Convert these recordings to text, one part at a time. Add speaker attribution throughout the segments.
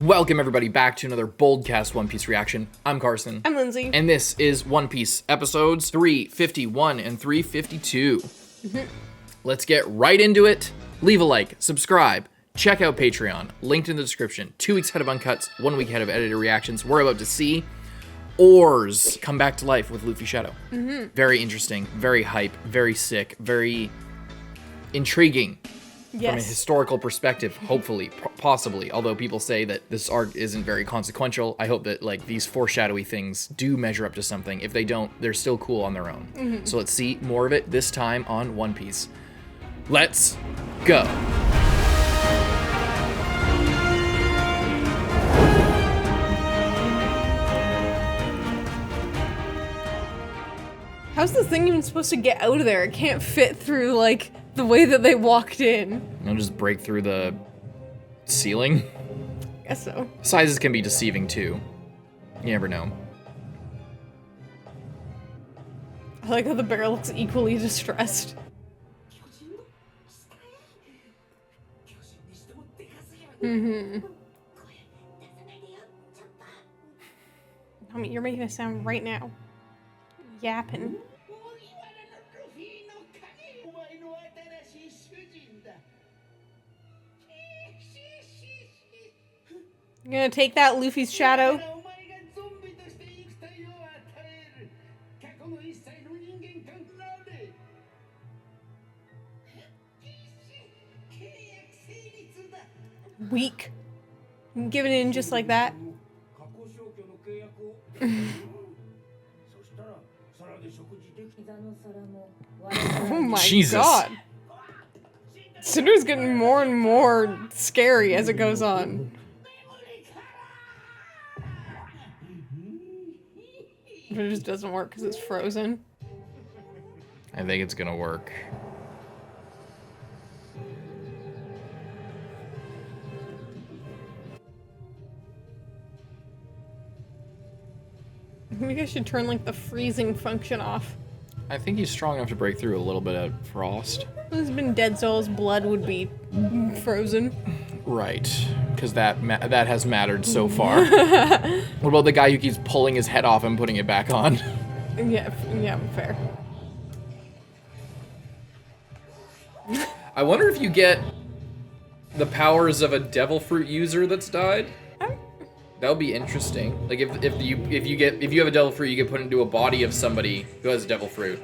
Speaker 1: Welcome everybody back to another BOLDcast One Piece reaction. I'm Carson.
Speaker 2: I'm Lindsay.
Speaker 1: And this is One Piece episodes 351 and 352. Let's get right into it. Leave a like, subscribe, check out Patreon, linked in the description. 2 weeks ahead of Uncuts, 1 week ahead of edited reactions. We're about to see Oars come back to life with Luffy Shadow. Very interesting, very hype, very sick, very intriguing.
Speaker 2: Yes.
Speaker 1: From a historical perspective, hopefully, possibly. Although people say that this arc isn't very consequential, I hope that like these foreshadowy things do measure up to something. If they don't, they're still cool on their own. So let's see more of it this time on One Piece. Let's go.
Speaker 2: How's this thing even supposed to get out of there? It can't fit through, like, the way that they walked in.
Speaker 1: I'll just break through the ceiling.
Speaker 2: Guess so.
Speaker 1: Sizes can be deceiving too. You never know.
Speaker 2: I like how the bear looks equally distressed. Mommy, you're making a sound right now. Yapping. You gonna take that, Luffy's shadow? Weak. Giving in just like that. Oh my
Speaker 1: Jesus.
Speaker 2: God. Cinder's getting more and more scary as it goes on. But it just doesn't work because it's frozen.
Speaker 1: I think it's gonna work.
Speaker 2: Maybe I should turn like the freezing function off.
Speaker 1: I think he's strong enough to break through a little bit of frost.
Speaker 2: If this has been Dead Soul's blood would be frozen.
Speaker 1: Right, because that has mattered so far. What about the guy who keeps pulling his head off and putting it back on?
Speaker 2: Yeah, fair.
Speaker 1: I wonder if you get the powers of a devil fruit user that's died. That would be interesting. Like if you have a devil fruit, you get put into a body of somebody who has devil fruit.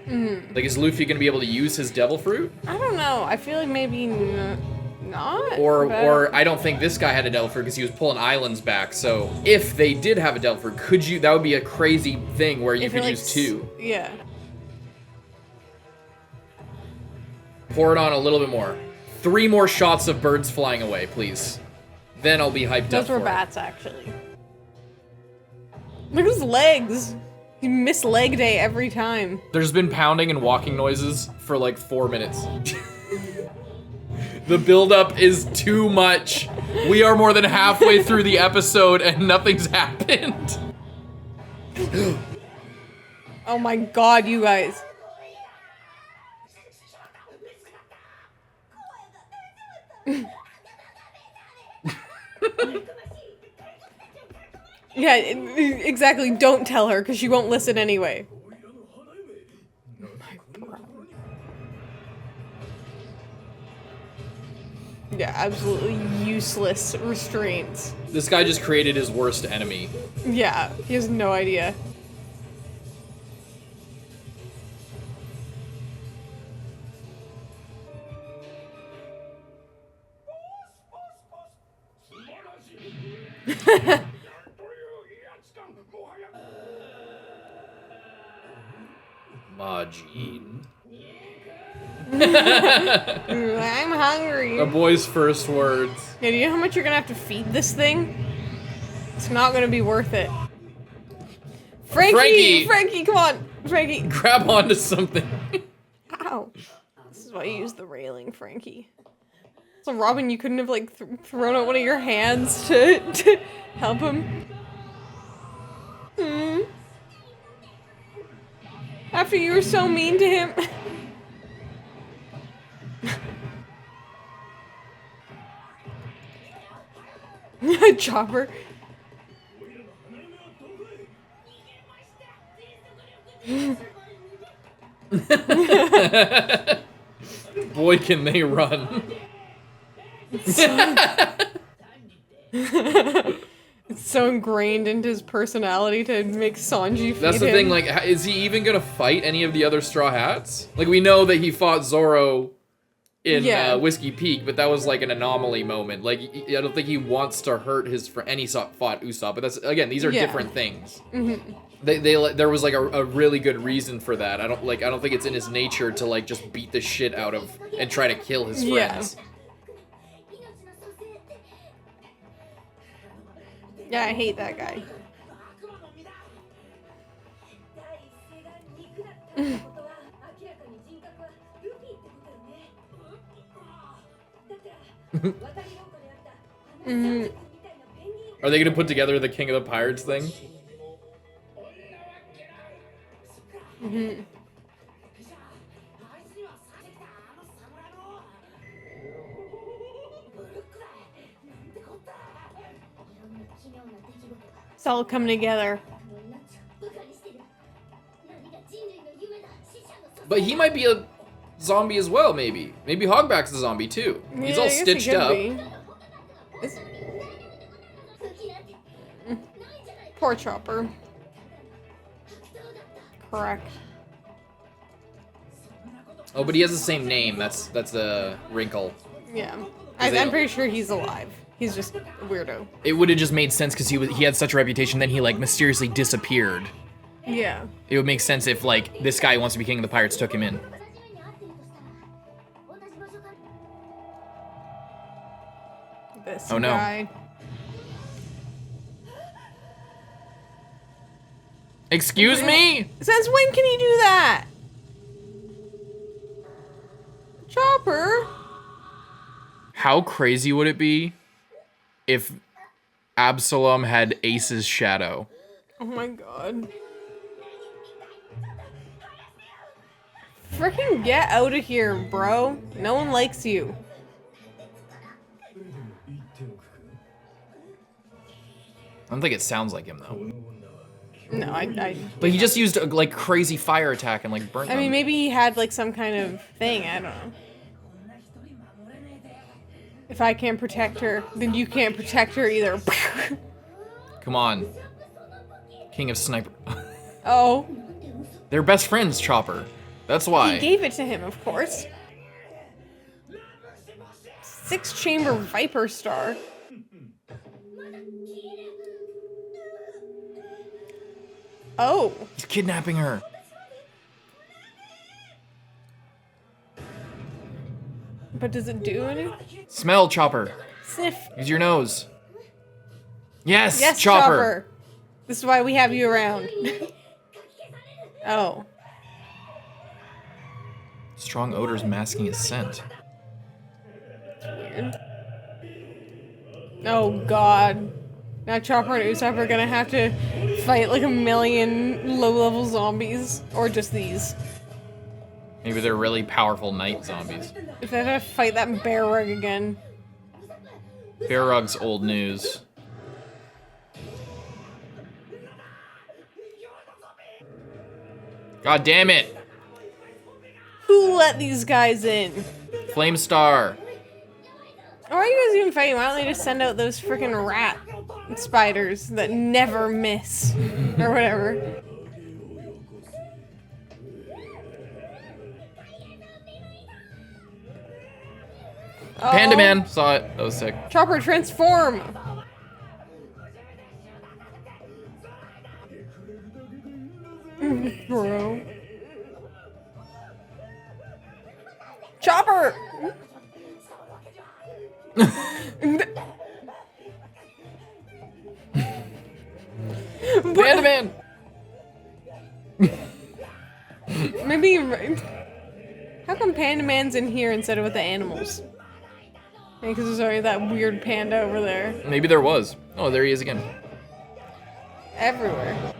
Speaker 1: Like is Luffy gonna be able to use his devil fruit?
Speaker 2: I don't know. I feel like maybe not.
Speaker 1: Or I don't think this guy had a devil fruit because he was pulling islands back. So if they did have a devil fruit, could you? That would be a crazy thing where you could
Speaker 2: like,
Speaker 1: use 2.
Speaker 2: Yeah.
Speaker 1: Pour it on a little bit more. 3 more shots of birds flying away, please. Then I'll be hyped up.
Speaker 2: Those were bats, actually. Look at his legs. You miss leg day every time.
Speaker 1: There's been pounding and walking noises for like 4 minutes. The buildup is too much. We are more than halfway through the episode and nothing's happened.
Speaker 2: Oh my God, you guys. Yeah, exactly. Don't tell her because she won't listen anyway. Yeah, absolutely useless restraints.
Speaker 1: This guy just created his worst enemy.
Speaker 2: Yeah, he has no idea.
Speaker 1: Majin.
Speaker 2: I'm hungry.
Speaker 1: A boy's first words.
Speaker 2: Yeah, do you know how much you're gonna have to feed this thing? It's not gonna be worth it. Franky! Franky, come on! Franky!
Speaker 1: Grab onto something.
Speaker 2: Ow. This is why you use the railing, Franky. So Robin, you couldn't have like thrown out one of your hands to help him? After you were so mean to him. Chopper.
Speaker 1: Boy, can they run.
Speaker 2: It's so ingrained into his personality to make Sanji feed
Speaker 1: That's the
Speaker 2: him.
Speaker 1: thing, like, is he even gonna fight any of the other Straw Hats? Like, we know that he fought Zoro in Whiskey Peak, but that was like an anomaly moment. Like, I don't think he wants to hurt his friend, and he fought Usopp, but that's, again, these are different things. There was like a really good reason for that. I don't think it's in his nature to like just beat the shit out of and try to kill his friends.
Speaker 2: Yeah, I hate that guy.
Speaker 1: Are they gonna put together the King of the Pirates thing?
Speaker 2: It's all coming together.
Speaker 1: But he might be a zombie as well, maybe. Maybe Hogback's a zombie too. He's
Speaker 2: Yeah,
Speaker 1: all
Speaker 2: I guess he
Speaker 1: stitched
Speaker 2: could
Speaker 1: up.
Speaker 2: be. Poor Chopper. Correct.
Speaker 1: Oh, but he has the same name. That's a wrinkle.
Speaker 2: Yeah. I'm pretty sure he's alive. He's just a weirdo.
Speaker 1: It would have just made sense because he had such a reputation, then he like mysteriously disappeared.
Speaker 2: Yeah.
Speaker 1: It would make sense if like this guy who wants to be king of the pirates took him in.
Speaker 2: This
Speaker 1: Oh no.
Speaker 2: guy.
Speaker 1: Excuse me?
Speaker 2: Since when can he do that? Chopper?
Speaker 1: How crazy would it be if Absalom had Ace's shadow?
Speaker 2: Oh my god. Freaking get out of here, bro. No one likes you.
Speaker 1: I don't think it sounds like him though.
Speaker 2: No,
Speaker 1: But he just used a like crazy fire attack and like burnt
Speaker 2: I mean,
Speaker 1: them.
Speaker 2: maybe he had like some kind of thing. I don't know. If I can't protect her, then you can't protect her either.
Speaker 1: Come on. King of Sniper.
Speaker 2: Oh.
Speaker 1: They're best friends, Chopper. That's why.
Speaker 2: He gave it to him, of course. 6-chamber Viper Star. Oh.
Speaker 1: He's kidnapping her.
Speaker 2: But does it do anything?
Speaker 1: Smell, Chopper.
Speaker 2: Sniff.
Speaker 1: Use your nose. Yes,
Speaker 2: Yes,
Speaker 1: Chopper.
Speaker 2: This is why we have you around. Oh.
Speaker 1: Strong odors masking his scent.
Speaker 2: Weird. Oh god. Now Chopper and Usopp are gonna have to fight like a million low-level zombies. Or just these.
Speaker 1: Maybe they're really powerful night zombies.
Speaker 2: If they have to fight that bear rug again.
Speaker 1: Bear Rug's old news. God damn it!
Speaker 2: Who let these guys in?
Speaker 1: Flame Star.
Speaker 2: Why are you guys even fighting? Why don't they just send out those freaking rat spiders that never miss? Or whatever.
Speaker 1: Panda Man. Saw it. That was sick.
Speaker 2: Chopper, transform! Bro. Chopper!
Speaker 1: Panda Man.
Speaker 2: Maybe you're right. How come Panda Man's in here instead of with the animals? Because there's already that weird panda over there.
Speaker 1: Maybe there was. Oh, there he is again.
Speaker 2: Everywhere.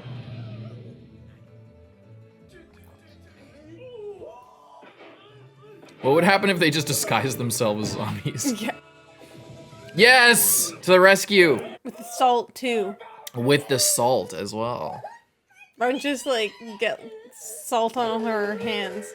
Speaker 1: What would happen if they just disguised themselves as zombies?
Speaker 2: Yeah.
Speaker 1: Yes! To the rescue!
Speaker 2: With the salt, too.
Speaker 1: With the salt as well.
Speaker 2: Don't just, like, get salt on her hands.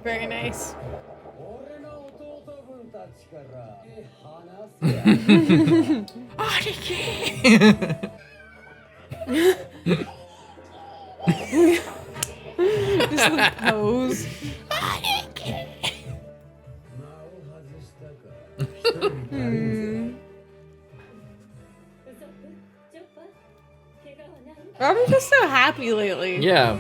Speaker 2: Very nice. Just the pose. Robin's just so happy lately.
Speaker 1: Yeah.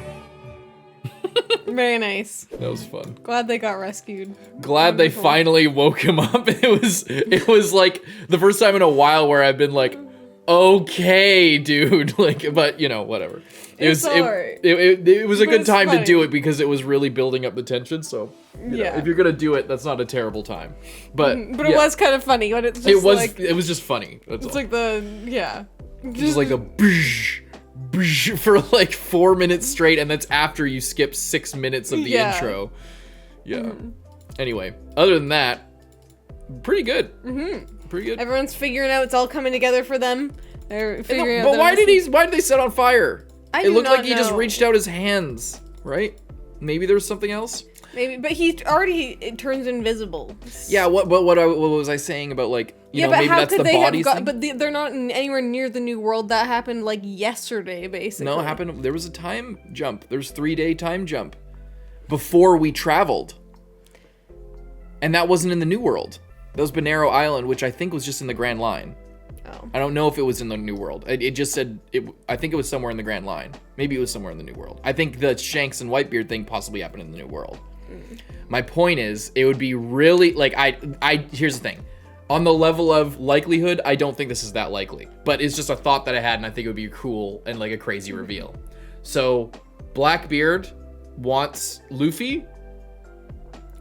Speaker 2: Very nice.
Speaker 1: That was fun.
Speaker 2: Glad they got rescued.
Speaker 1: Glad they finally woke him up. It was like the first time in a while where I've been like, okay, dude. Like, but you know, whatever. It was a good time to do it because it was really building up the tension. So you know, if you're gonna do it, that's not a terrible time. But
Speaker 2: it was kind of funny. But it's just
Speaker 1: it was just funny. That's
Speaker 2: it's
Speaker 1: all.
Speaker 2: like the
Speaker 1: just like a boosh, boosh for like 4 minutes straight, and that's after you skip 6 minutes of the intro. Yeah. Anyway, other than that, pretty good. Pretty good.
Speaker 2: Everyone's figuring out it's all coming together for them. They're figuring out.
Speaker 1: But why did they set on fire? It looked like he just
Speaker 2: know.
Speaker 1: reached out his hands, right? Maybe there was something else.
Speaker 2: Maybe, but it turns invisible.
Speaker 1: Yeah. What was I saying about like you know maybe that's the body thing?
Speaker 2: But they're not anywhere near the new world. That happened like yesterday, basically.
Speaker 1: No, it happened. There was a time jump. There's 3-day time jump before we traveled, and that wasn't in the new world. That was Bonero Island, which I think was just in the Grand Line.
Speaker 2: Oh.
Speaker 1: I don't know if it was in the New World. It just said I think it was somewhere in the Grand Line. Maybe it was somewhere in the New World. I think the Shanks and Whitebeard thing possibly happened in the New World. My point is, it would be really like here's the thing. On the level of likelihood, I don't think this is that likely. But it's just a thought that I had, and I think it would be cool and like a crazy reveal. So Blackbeard wants Luffy,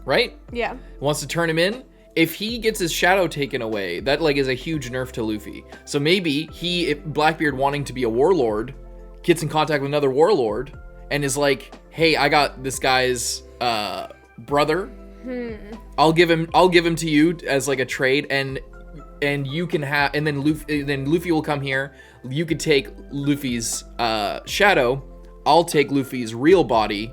Speaker 1: right?
Speaker 2: Yeah.
Speaker 1: Wants to turn him in. If he gets his shadow taken away, that like is a huge nerf to Luffy. So maybe if Blackbeard wanting to be a warlord gets in contact with another warlord and is like, "Hey, I got this guy's brother. I'll give him to you as like a trade, and you can have, and then Luffy will come here. You could take Luffy's shadow. I'll take Luffy's real body."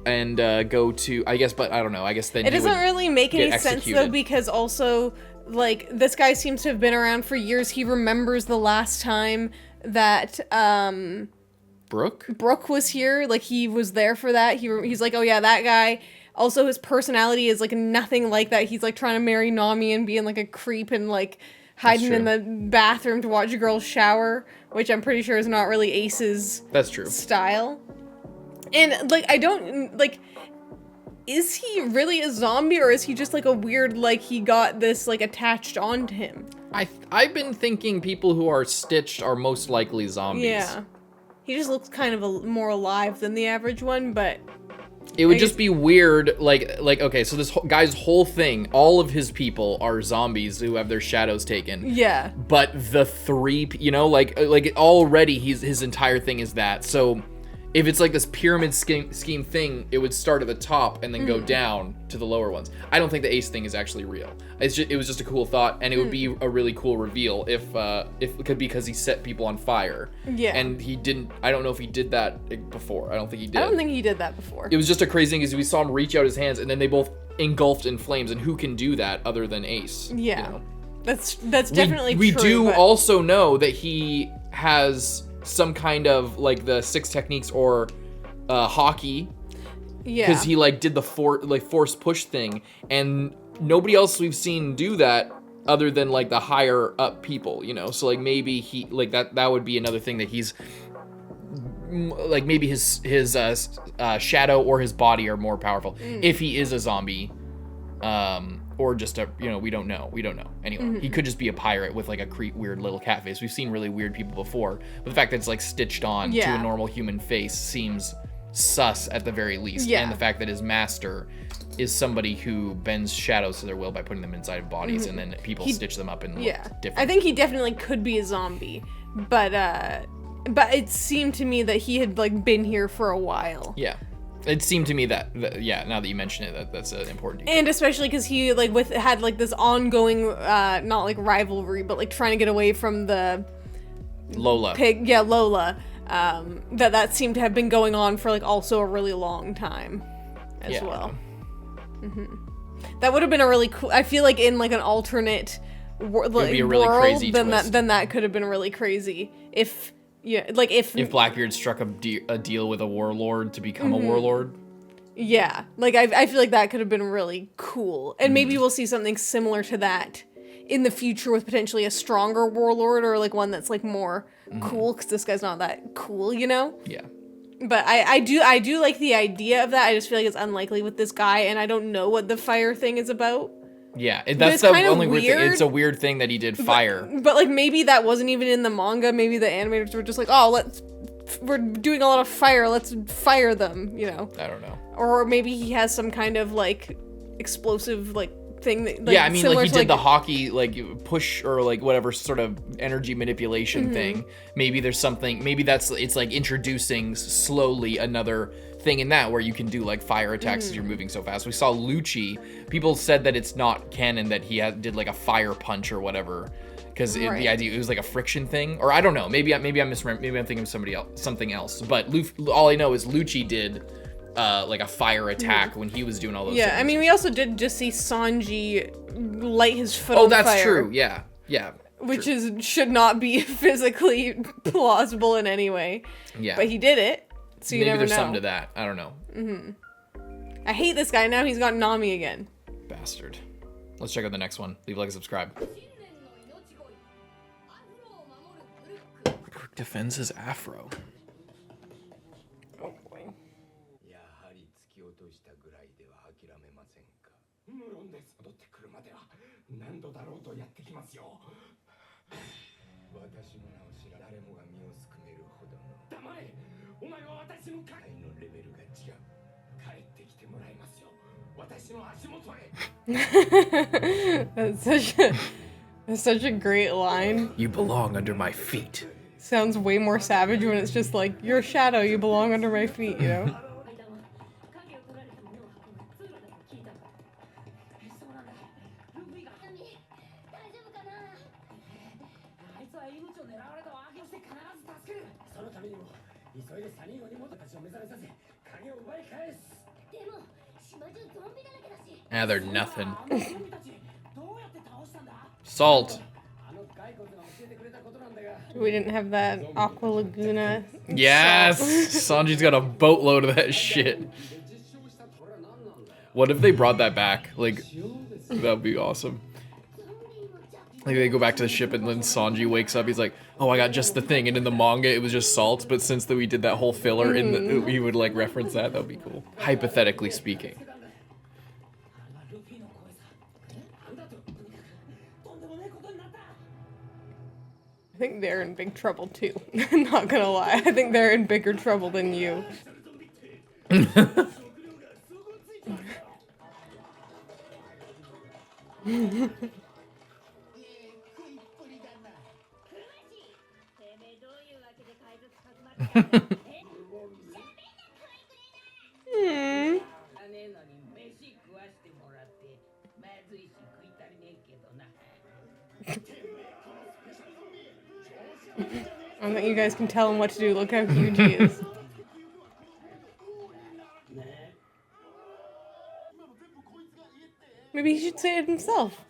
Speaker 1: And go to, I guess, but I don't know. I guess then
Speaker 2: it doesn't really make any sense though, because also like this guy seems to have been around for years. He remembers the last time that Brook was here. Like he was there for that. He's like, oh yeah, that guy. Also, his personality is like nothing like that. He's like trying to marry Nami and being like a creep and like hiding in the bathroom to watch a girl shower, which I'm pretty sure is not really Ace's style. And, like, I don't, like, is he really a zombie, or is he just, like, a weird, like, he got this, like, attached onto him?
Speaker 1: I've been thinking people who are stitched are most likely zombies.
Speaker 2: Yeah. He just looks kind of more alive than the average one, but...
Speaker 1: It would just be weird, like, okay, so this guy's whole thing, all of his people are zombies who have their shadows taken.
Speaker 2: Yeah.
Speaker 1: But the three, you know, like already his entire thing is that, so... If it's like this pyramid scheme thing, it would start at the top and then go down to the lower ones. I don't think the Ace thing is actually real. It was just a cool thought, and it would be a really cool reveal if it could, because he set people on fire.
Speaker 2: Yeah.
Speaker 1: And he didn't. I don't know if he did that before. I don't think he did.
Speaker 2: I don't think he did that before.
Speaker 1: It was just a crazy thing because we saw him reach out his hands, and then they both engulfed in flames. And who can do that other than Ace?
Speaker 2: Yeah.
Speaker 1: You know?
Speaker 2: That's definitely true.
Speaker 1: We do also know that he has some kind of like the 6 techniques or hockey, because he like did the force push thing, and nobody else we've seen do that other than like the higher up people, you know. So like maybe he like that would be another thing that he's like, maybe his shadow or his body are more powerful if he is a zombie, or just a, you know, we don't know. Anyway, he could just be a pirate with like a weird little cat face. We've seen really weird people before, but the fact that it's like stitched on to a normal human face seems sus at the very least.
Speaker 2: Yeah.
Speaker 1: And the fact that his master is somebody who bends shadows to their will by putting them inside of bodies, and then people stitch them up and look different.
Speaker 2: I think he definitely could be a zombie, but it seemed to me that he had like been here for a while.
Speaker 1: Yeah. It seemed to me that now that you mention it, that's an important detail.
Speaker 2: And especially because he like had like this ongoing not like rivalry, but like trying to get away from the
Speaker 1: Lola.
Speaker 2: pig. Yeah, Lola. That seemed to have been going on for like also a really long time as well. That would have been a really cool. I feel like in like an alternate world,
Speaker 1: crazy
Speaker 2: then
Speaker 1: twist.
Speaker 2: that could have been really crazy if. Yeah, like if
Speaker 1: Blackbeard struck a deal with a warlord to become a warlord.
Speaker 2: Yeah, like I feel like that could have been really cool, and maybe we'll see something similar to that in the future with potentially a stronger warlord or like one that's like more cool, because this guy's not that cool, you know?
Speaker 1: Yeah.
Speaker 2: But I do like the idea of that. I just feel like it's unlikely with this guy, and I don't know what the fire thing is about.
Speaker 1: Yeah, that's the only weird thing. It's a weird thing that he did fire.
Speaker 2: But like maybe that wasn't even in the manga. Maybe the animators were just like, oh, we're doing a lot of fire. Let's fire them, you know?
Speaker 1: I don't know.
Speaker 2: Or maybe he has some kind of like explosive like thing that, like,
Speaker 1: yeah, I mean, like he did
Speaker 2: like,
Speaker 1: the hockey like push or like whatever sort of energy manipulation thing. Maybe there's something. Maybe it's like introducing slowly another thing in that where you can do like fire attacks as you're moving so fast. We saw Lucci. People said that it's not canon that he did like a fire punch or whatever, because the idea it was like a friction thing, or I don't know. Maybe I'm misremembering. Maybe I'm thinking of something else. But all I know is Lucci did like a fire attack when he was doing all those things.
Speaker 2: I mean, we also did just see Sanji light his foot on
Speaker 1: Oh, that's
Speaker 2: fire.
Speaker 1: true. Yeah.
Speaker 2: Which should not be physically plausible in any way.
Speaker 1: Yeah.
Speaker 2: But he did it. So you
Speaker 1: maybe
Speaker 2: never
Speaker 1: there's
Speaker 2: know.
Speaker 1: something to that. I don't know.
Speaker 2: I hate this guy. Now he's got Nami again.
Speaker 1: Bastard. Let's check out the next one. Leave a like and subscribe. Brooke defends his afro.
Speaker 2: Oh boy. That's such a great line.
Speaker 1: You belong under my feet.
Speaker 2: Sounds way more savage when it's just like, you're a shadow, you belong under my feet, you know?
Speaker 1: Ah, they're nothing. Salt.
Speaker 2: We didn't have that Aqua Laguna.
Speaker 1: Yes! Sanji's got a boatload of that shit. What if they brought that back? Like, that'd be awesome. Like, they go back to the ship and then Sanji wakes up, he's like, oh, I got just the thing. And in the manga, it was just salt, but since we did that whole filler, he would, like, reference that. That'd be cool. Hypothetically speaking.
Speaker 2: I think they're in big trouble too. I'm not gonna lie. I think they're in bigger trouble than you. I don't think you guys can tell him what to do. Look how huge he is. Maybe he should say it himself.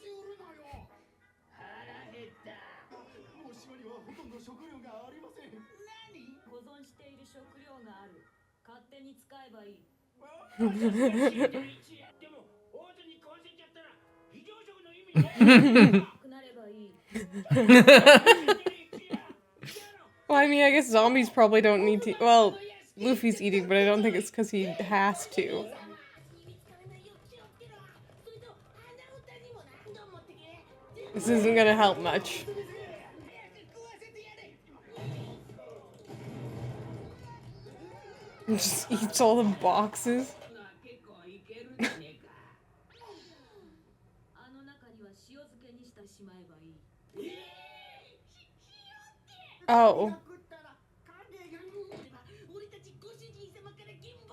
Speaker 2: Well, I mean, I guess zombies probably don't need to. Well, Luffy's eating, but I don't think it's because he has to. This isn't gonna help much. Just eats all the boxes. Oh.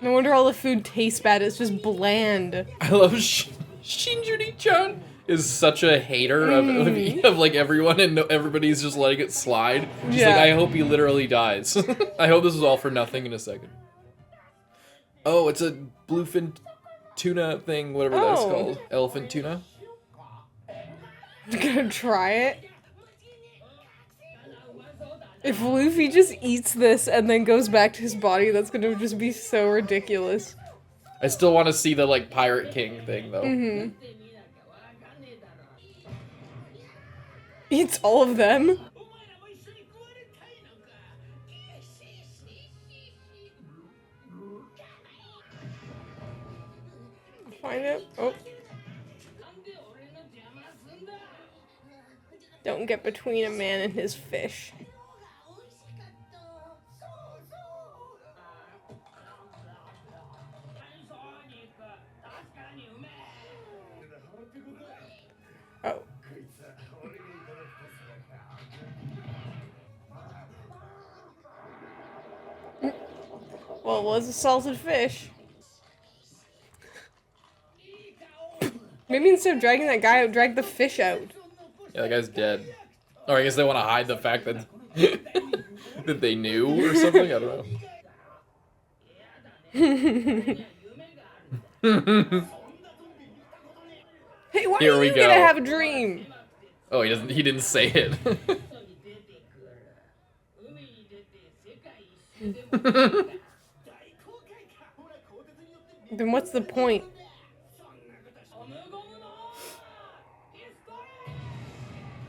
Speaker 2: No wonder all the food tastes bad. It's just bland.
Speaker 1: I love Shinjuri-chan is such a hater of like everyone, and everybody's just letting it slide. She's like, I hope he literally dies. I hope this is all for nothing in a second. Oh, it's a bluefin tuna thing, whatever that's called. Elephant tuna.
Speaker 2: I'm gonna try it. If Luffy just eats this and then goes back to his body, that's gonna just be so ridiculous.
Speaker 1: I still want to see the like Pirate King thing though.
Speaker 2: Eats all of them. Find it. Oh. Don't get between a man and his fish. Oh. Well, it was a salted fish. Maybe instead of dragging that guy out, drag the fish out.
Speaker 1: Yeah, that guy's dead. Or I guess they want to hide the fact that that they knew or something. I don't know.
Speaker 2: Hey, why
Speaker 1: Here
Speaker 2: are
Speaker 1: we
Speaker 2: you
Speaker 1: go.
Speaker 2: gonna have a dream?
Speaker 1: Oh, he doesn't. He didn't say it.
Speaker 2: Then what's the point?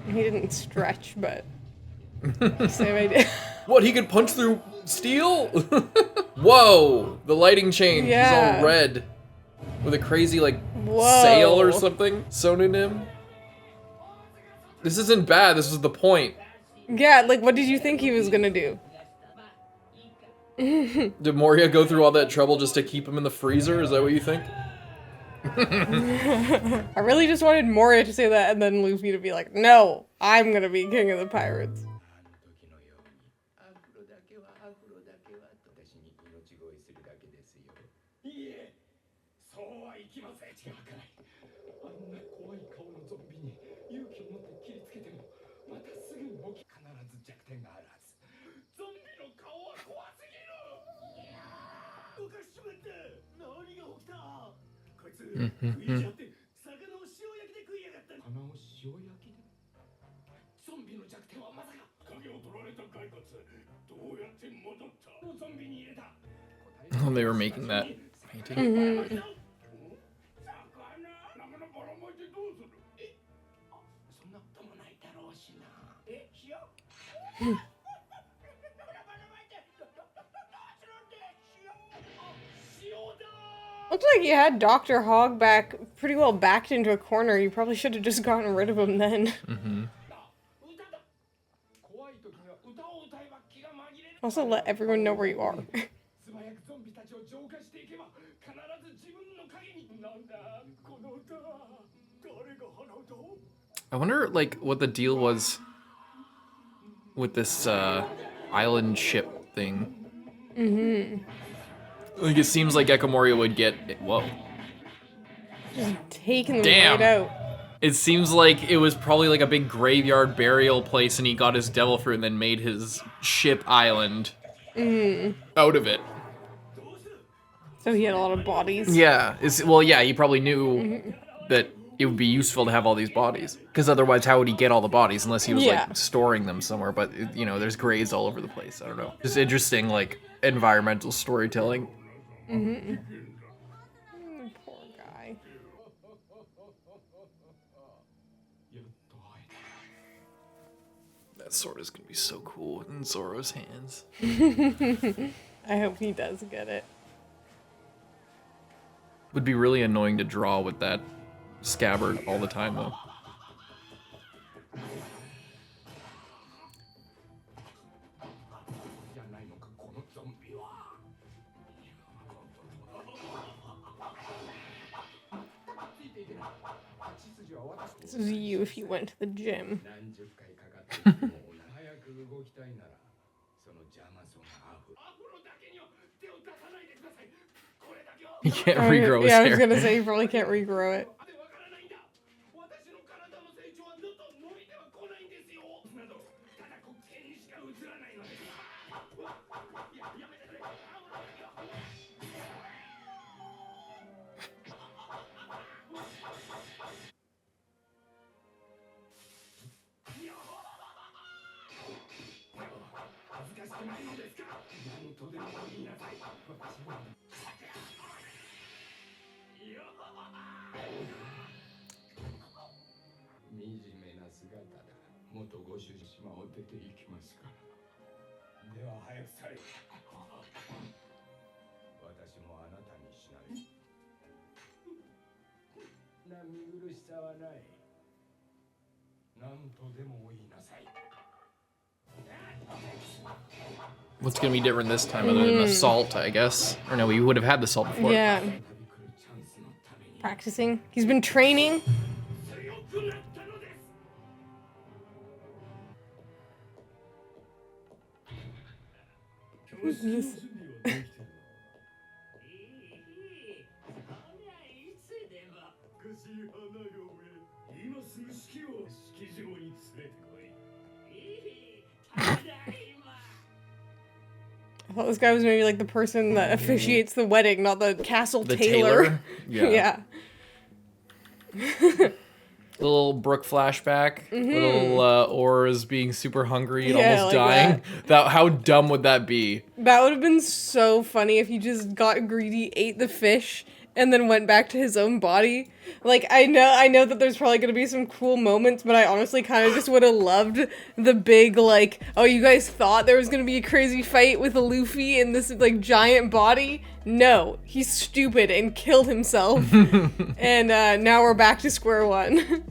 Speaker 2: He didn't stretch, but same idea.
Speaker 1: What? He could punch through steel? Whoa! The lighting changed.
Speaker 2: Yeah.
Speaker 1: He's all red with a crazy like
Speaker 2: Whoa.
Speaker 1: sail or something sewn in him. This isn't bad. This is the point.
Speaker 2: Yeah, like what did you think he was gonna do?
Speaker 1: Did Moria go through all that trouble just to keep him in the freezer? Is that what you think?
Speaker 2: I really just wanted Moria to say that and then Luffy to be like, no, I'm gonna be king of the pirates.
Speaker 1: Oh, they were making that painting.
Speaker 2: Looks like you had Dr. Hogback pretty well backed into a corner. You probably should have just gotten rid of him then. Also, let everyone know where you are.
Speaker 1: I wonder, like, what the deal was with this island ship thing. Like, it seems like Moria would get... Whoa.
Speaker 2: Just taking them
Speaker 1: Damn.
Speaker 2: right out.
Speaker 1: It seems like it was probably like a big graveyard burial place and he got his devil fruit and then made his ship island out of it.
Speaker 2: So he had a lot of bodies.
Speaker 1: Yeah. Well, yeah, he probably knew that it would be useful to have all these bodies. Because otherwise, how would he get all the bodies unless he was, like, storing them somewhere? But, you know, there's graves all over the place. I don't know. Just interesting, like, environmental storytelling.
Speaker 2: Poor guy.
Speaker 1: That sword is gonna be so cool in Zoro's hands.
Speaker 2: I hope he does get it.
Speaker 1: Would be really annoying to draw with that scabbard all the time, though.
Speaker 2: This is you if you went to the gym.
Speaker 1: He can't regrow his
Speaker 2: hair. I
Speaker 1: hair.
Speaker 2: was gonna say you probably can't regrow it.
Speaker 1: What's gonna be different this time other than the salt, I guess? Or no, we would have had the salt before.
Speaker 2: Yeah. Practicing. He's been training. Who's this? I thought this guy was maybe like the person that officiates the wedding, not the castle tailor.
Speaker 1: Yeah. Little Brooke flashback. Little oars being super hungry and almost like dying. How dumb would that be? That
Speaker 2: would have been so funny if he just got greedy, ate the fish, and then went back to his own body. Like, I know that there's probably gonna be some cool moments, but I honestly kind of just would have loved the big, like, oh, you guys thought there was gonna be a crazy fight with a Luffy in this, like, giant body? No, he's stupid and killed himself. And now we're back to square one.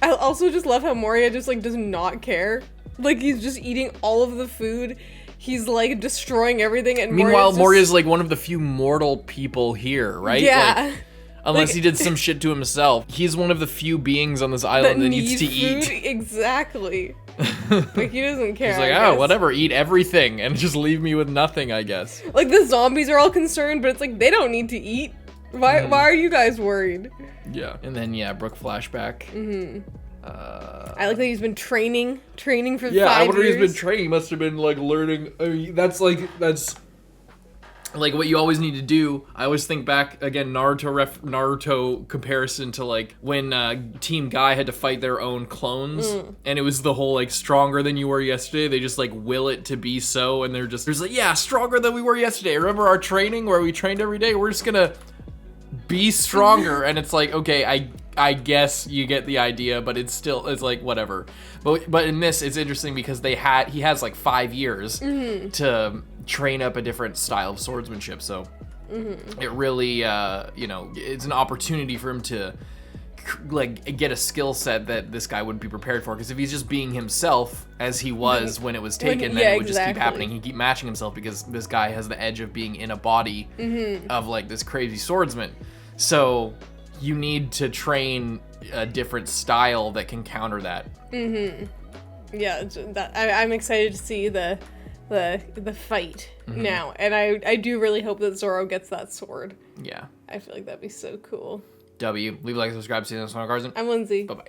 Speaker 2: I also just love how Moria just, like, does not care. Like, he's just eating all of the food. He's, like, destroying everything, and
Speaker 1: meanwhile, Moria's like one of the few mortal people here, right?
Speaker 2: Yeah.
Speaker 1: Like, unless he did some shit to himself. He's one of the few beings on this island that needs to eat.
Speaker 2: Exactly. Like, he doesn't care.
Speaker 1: He's like, oh, whatever, eat everything and just leave me with nothing, I guess.
Speaker 2: Like, the zombies are all concerned, but it's like, they don't need to eat. Why are you guys worried?
Speaker 1: Yeah. And then, yeah, Brooke flashback.
Speaker 2: I like that he's been training for 5 years.
Speaker 1: Yeah, I wonder he's been training. He must have been, like, learning. I mean, that's like what you always need to do. I always think back, again, Naruto comparison to, like, when Team Guy had to fight their own clones. And it was the whole, like, stronger than you were yesterday. They just, like, will it to be so. And they're just like, yeah, stronger than we were yesterday. Remember our training where we trained every day? We're just gonna be stronger. And it's like, okay, I guess you get the idea, but it's like whatever. But in this, it's interesting because he has like 5 years to train up a different style of swordsmanship. So it really, it's an opportunity for him to like get a skill set that this guy wouldn't be prepared for. Because if he's just being himself as he was when it was taken, then it would just keep happening. He'd keep matching himself because this guy has the edge of being in a body of like this crazy swordsman. So you need to train a different style that can counter that.
Speaker 2: Yeah, I'm excited to see the fight now, and I do really hope that Zoro gets that sword.
Speaker 1: Yeah,
Speaker 2: I feel like that'd be so cool.
Speaker 1: Leave a like, subscribe, see you next one, Carson.
Speaker 2: I'm Lindsay.
Speaker 1: Bye bye.